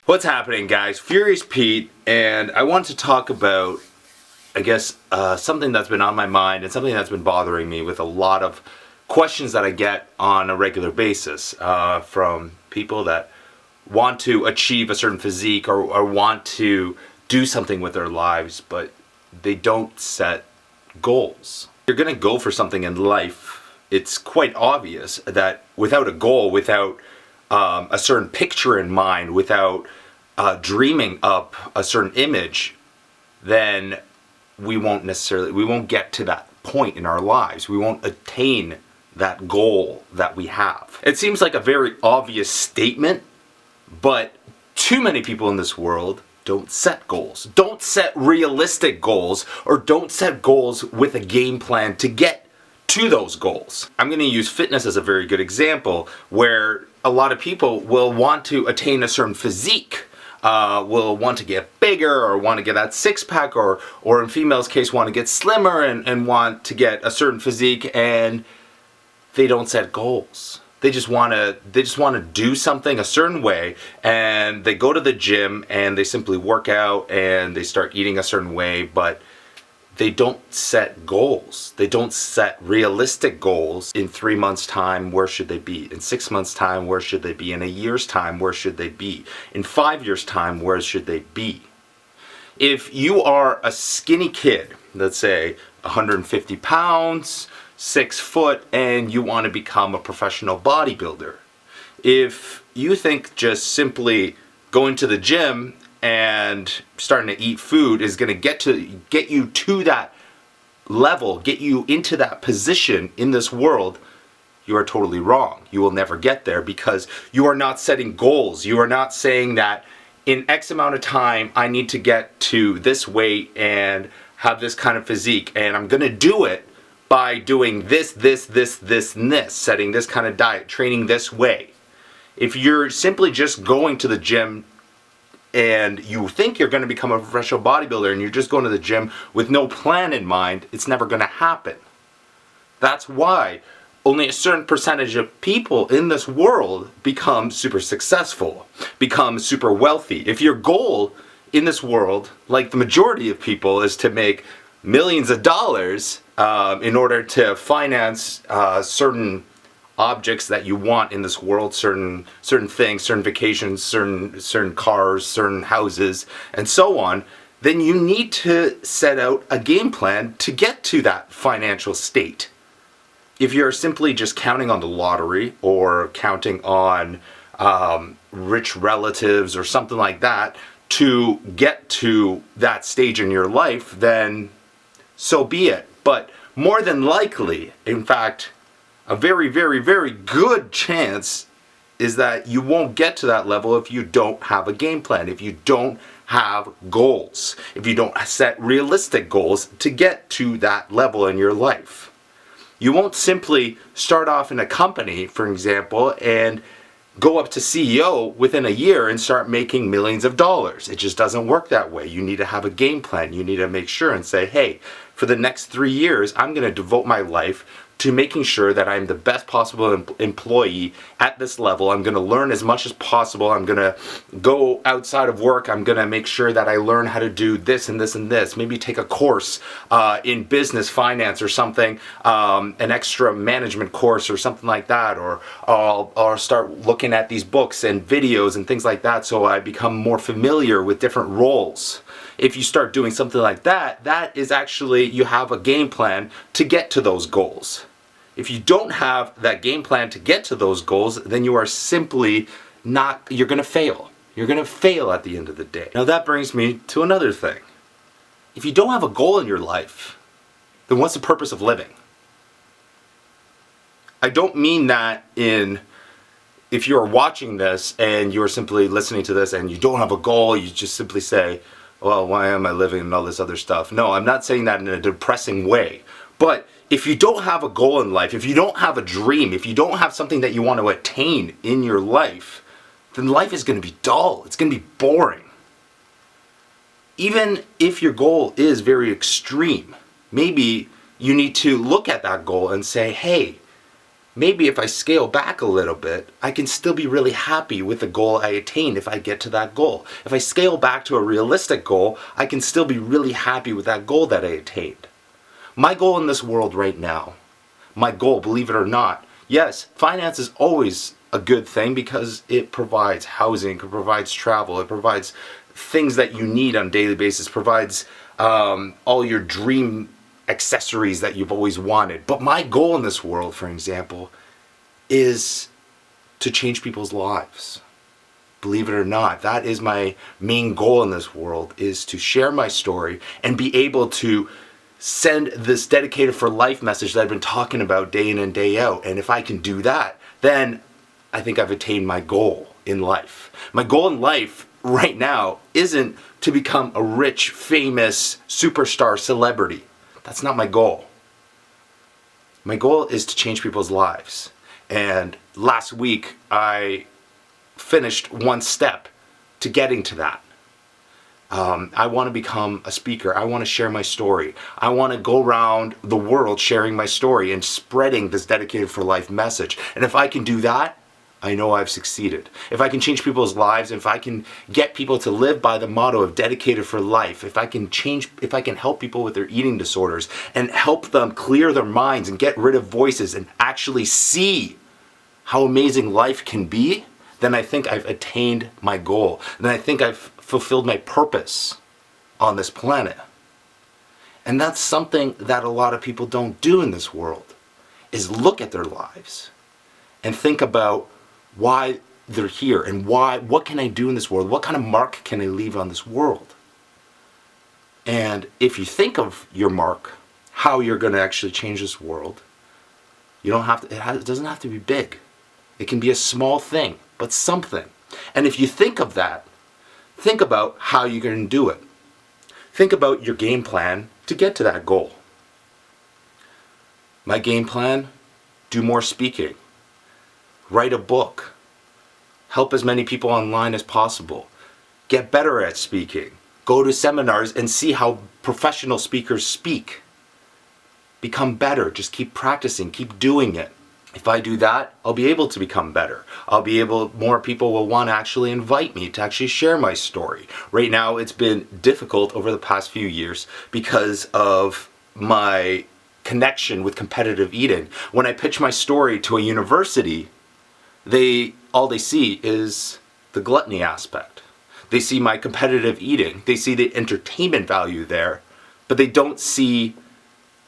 What's happening, guys? Furious Pete, and I want to talk about, something that's been on my mind and something that's been bothering me with a lot of questions that I get on a regular basis from people that want to achieve a certain physique or want to do something with their lives, but they don't set goals. If you're going to go for something in life, it's quite obvious that without a goal, without a certain picture in mind, without dreaming up a certain image, then we won't get to that point in our lives. We won't attain that goal that we have. It seems like a very obvious statement, but too many people in this world don't set goals. Don't set realistic goals, or don't set goals with a game plan to get to those goals. I'm going to use fitness as a very good example, where a lot of people will want to attain a certain physique, will want to get bigger, or want to get that six-pack, or in females' case want to get slimmer and want to get a certain physique, and they don't set goals. They just want to do something a certain way, and they go to the gym and they simply work out and they start eating a certain way, but they don't set goals. They don't set realistic goals. In 3 months' time, where should they be? In 6 months' time, where should they be? In a year's time, where should they be? In 5 years' time, where should they be? If you are a skinny kid, let's say 150 pounds, 6 foot, and you want to become a professional bodybuilder, if you think just simply going to the gym and starting to eat food is going to get you to that level, get you into that position in this world, you are totally wrong. You will never get there, because you are not setting goals. You are not saying that in X amount of time I need to get to this weight and have this kind of physique, and I'm going to do it by doing this, and this, setting this kind of diet, training this way. If you're simply just going to the gym and you think you're going to become a professional bodybuilder and you're just going to the gym with no plan in mind, it's never going to happen. That's why only a certain percentage of people in this world become super successful, become super wealthy. If your goal in this world, like the majority of people, is to make millions of dollars in order to finance certain objects that you want in this world, certain things, certain vacations, certain cars, certain houses, and so on, then you need to set out a game plan to get to that financial state. If you're simply just counting on the lottery, or counting on rich relatives or something like that to get to that stage in your life, then so be it. But more than likely, in fact, a very, very, very good chance is that you won't get to that level if you don't have a game plan, if you don't have goals, if you don't set realistic goals to get to that level in your life. You won't simply start off in a company, for example, and go up to CEO within a year and start making millions of dollars. It just doesn't work that way. You need to have a game plan. You need to make sure and say, hey, for the next 3 years, I'm going to devote my life to making sure that I'm the best possible employee at this level. I'm going to learn as much as possible. I'm going to go outside of work. I'm going to make sure that I learn how to do this and this and this. Maybe take a course in business, finance, or something, an extra management course or something like that, or start looking at these books and videos and things like that, so I become more familiar with different roles. If you start doing something like that, that is actually, you have a game plan to get to those goals. If you don't have that game plan to get to those goals, then you are simply not, you're going to fail. You're going to fail at the end of the day. Now that brings me to another thing. If you don't have a goal in your life, then what's the purpose of living? I don't mean that if you're watching this and you're simply listening to this and you don't have a goal, you just simply say, well, why am I living and all this other stuff? No, I'm not saying that in a depressing way. But if you don't have a goal in life, if you don't have a dream, if you don't have something that you want to attain in your life, then life is going to be dull. It's going to be boring. Even if your goal is very extreme, maybe you need to look at that goal and say, hey, maybe if I scale back a little bit, I can still be really happy with the goal I attained if I get to that goal. If I scale back to a realistic goal, I can still be really happy with that goal that I attained. My goal in this world right now, my goal, believe it or not, yes, finance is always a good thing because it provides housing, it provides travel, it provides things that you need on a daily basis, provides all your dream accessories that you've always wanted. But my goal in this world, for example, is to change people's lives. Believe it or not, that is my main goal in this world, is to share my story and be able to send this dedicated for life message that I've been talking about day in and day out. And if I can do that, then I think I've attained my goal in life. My goal in life right now isn't to become a rich, famous, superstar celebrity. That's not my goal. My goal is to change people's lives. And last week, I finished one step to getting to that. I want to become a speaker. I want to share my story. I want to go around the world sharing my story and spreading this dedicated for life message. And if I can do that, I know I've succeeded. If I can change people's lives, if I can get people to live by the motto of dedicated for life, if I can help people with their eating disorders and help them clear their minds and get rid of voices and actually see how amazing life can be, then I think I've attained my goal. Then I think I've fulfilled my purpose on this planet. And that's something that a lot of people don't do in this world, is look at their lives and think about why they're here and what can I do in this world? What kind of mark can I leave on this world? And if you think of your mark, how you're going to actually change this world, you don't have to, it doesn't have to be big. It can be a small thing, but something. And if you think of that, think about how you're going to do it. Think about your game plan to get to that goal. My game plan: do more speaking, write a book, help as many people online as possible, get better at speaking, go to seminars and see how professional speakers speak. Become better, just keep practicing, keep doing it. If I do that, I'll be able to become better. More people will want to actually invite me to actually share my story. Right now, it's been difficult over the past few years because of my connection with competitive eating. When I pitch my story to a university, all they see is the gluttony aspect. They see my competitive eating. They see the entertainment value there, but they don't see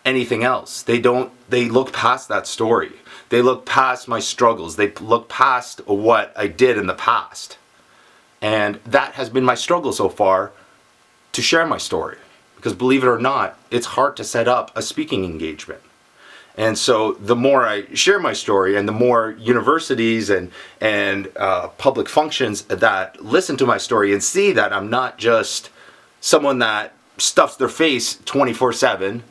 anything else. They look past that story. They look past my struggles. They look past what I did in the past. And that has been my struggle so far, to share my story. Because believe it or not, it's hard to set up a speaking engagement. And so the more I share my story and the more universities and public functions that listen to my story and see that I'm not just someone that stuffs their face 24/7,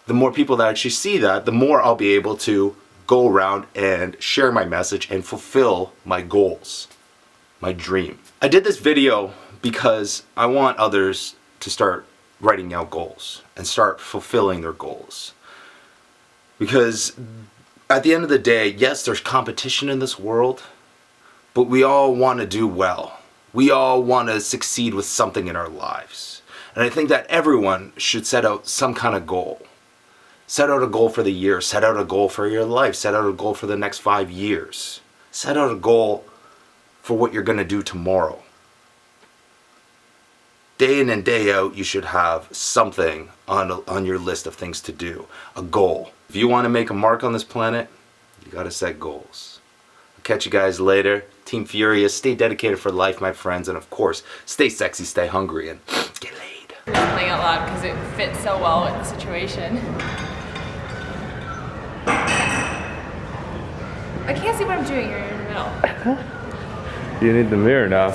the more people that actually see that, the more I'll be able to go around and share my message and fulfill my goals, my dream. I did this video because I want others to start writing out goals and start fulfilling their goals. Because at the end of the day, yes, there's competition in this world, but we all want to do well. We all want to succeed with something in our lives. And I think that everyone should set out some kind of goal. Set out a goal for the year. Set out a goal for your life. Set out a goal for the next 5 years. Set out a goal for what you're going to do tomorrow. Day in and day out, you should have something on your list of things to do. A goal. If you want to make a mark on this planet, you got to set goals. I'll catch you guys later. Team Furious, stay dedicated for life, my friends. And of course, stay sexy, stay hungry, and get laid. Playing out loud because it fits so well with the situation. I can't see what I'm doing. You're in the middle. You need the mirror now.